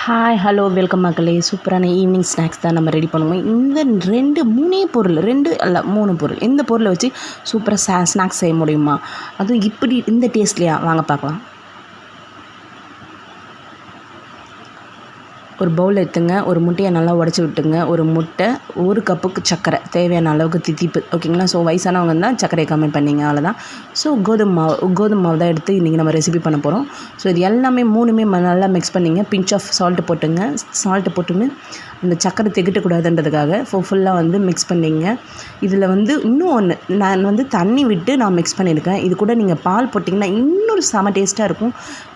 Hi hello welcome மக்களே. சூப்பரான evening snacks தான் நம்ம ரெடி பண்ணுவோம். இந்த மூணு அல்ல 3 பொருள், இந்த பொருளை வச்சு சூப்பராக ஸ்நாக்ஸ் செய்ய முடியுமா? அதுவும் இப்படி இந்த டேஸ்ட்லையா? வாங்க பார்க்கலாம். ஒரு பவுல் எடுத்துங்க, ஒரு முட்டையை நல்லா உடச்சி விட்டுங்க. ஒரு முட்டை, 1 கப்புக்கு சர்க்கரை, தேவையான அளவுக்கு தித்திப்பு. ஓகேங்களா? ஸோ வயசானவங்க தான் சர்க்கரையை கம்மி பண்ணிங்க, அவ்வளோதான். ஸோ கோதுமை மாவு தான் எடுத்து இன்றைக்கி நம்ம ரெசிபி பண்ண போகிறோம். ஸோ இது எல்லாமே மூணுமே நல்லா மிக்ஸ் பண்ணிங்க. பிஞ்ச் ஆஃப் சால்ட்டு போட்டுங்க. சால்ட்டு போட்டுன்னு இந்த சர்க்கரை திகட்டக்கூடாதுன்றதுக்காக ஃபுல்லாக வந்து மிக்ஸ் பண்ணிங்க. இதில் வந்து இன்னும் ஒன்று, நான் வந்து தண்ணி விட்டு நான் மிக்ஸ் பண்ணியிருக்கேன். இது கூட நீங்கள் பால் போட்டிங்கன்னா இன்னொரு செம டேஸ்ட்டாக இருக்கும்.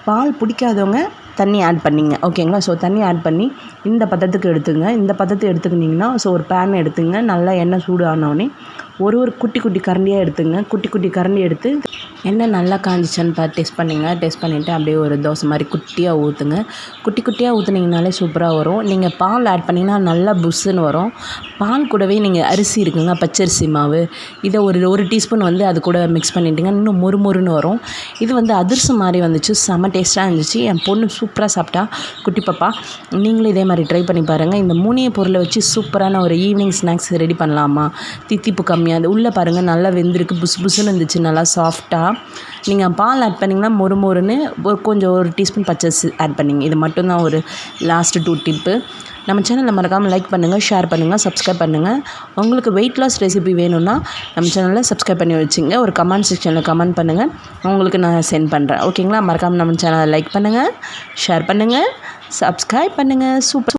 பால் பிடிக்காதவங்க தண்ணி ஆட் பண்ணிங்க. ஓகேங்களா? ஸோ தண்ணி ஆட் பண்ணி இந்த பதத்துக்கு எடுத்துங்க. இந்த பதத்தை எடுத்துக்கிட்டிங்கன்னா, ஸோ ஒரு பேன் எடுத்துங்க. நல்லா எண்ணெய் சூடு ஆனவுடனே ஒரு குட்டி குட்டி கரண்டியாக எடுத்துங்க. குட்டி குட்டி கரண்டி எடுத்து எண்ணெய் நல்லா காஞ்சிச்சான்னு டெஸ்ட் பண்ணிங்க. டெஸ்ட் பண்ணிவிட்டு அப்படியே ஒரு தோசை மாதிரி குட்டியாக ஊற்றுங்க. குட்டி குட்டியாக ஊற்றுனீங்கனாலே சூப்பராக வரும். நீங்கள் பால் ஆட் பண்ணிங்கன்னா நல்லா புஷ்ஷுன்னு வரும். பால் கூடவே நீங்கள் அரிசி இருக்குங்க, பச்சரிசி மாவு, இதை ஒரு டீஸ்பூன் வந்து அது கூட மிக்ஸ் பண்ணிவிட்டுங்க. இன்னும் மொறுன்னு வரும். இது வந்து அதிரசம் மாதிரி வந்துச்சு. செம்ம டேஸ்ட்டாக இருந்துச்சு. என் பொண்ணு சூப்பராக சாப்பிட்டா, குட்டி பாப்பா. நீங்களும் இதே மாதிரி ட்ரை பண்ணி பாருங்கள். இந்த 3 பொருளை வச்சு சூப்பரான ஒரு ஈவினிங் ஸ்நாக்ஸ் ரெடி பண்ணலாமா? தித்திப்பு கம்மியாக, அது உள்ளே பாருங்கள் நல்லா வெந்திருக்கு, புஷ்ஷுன்னு இருந்துச்சு, நல்லா சாஃப்டாக. நீங்கள் பால் ஆட் பண்ணிங்கன்னா மொறுன்னு கொஞ்சம் 1 டீஸ்பூன் பச்சரிசி ஆட் பண்ணிங்க. இது மட்டும்தான் ஒரு லாஸ்ட்டு 2 டிப்பு. நம்ம சேனலில் மறக்காமல் லைக் பண்ணுங்கள், ஷேர் பண்ணுங்கள், சப்ஸ்கிரைப் பண்ணுங்கள். உங்களுக்கு வெயிட் லாஸ் ரெசிபி வேணும்னா நம்ம சேனலில் சப்ஸ்கிரைப் பண்ணி வச்சுங்க. ஒரு கமெண்ட் செக்ஷனில் கமெண்ட் பண்ணுங்கள், உங்களுக்கு நான் சென்ட் பண்ணுறேன். ஓகேங்களா? மறக்காமல் நம்ம சேனலை லைக் பண்ணுங்கள், ஷேர் பண்ணுங்கள், சப்ஸ்கிரைப் பண்ணுங்கள். சூப்பர்.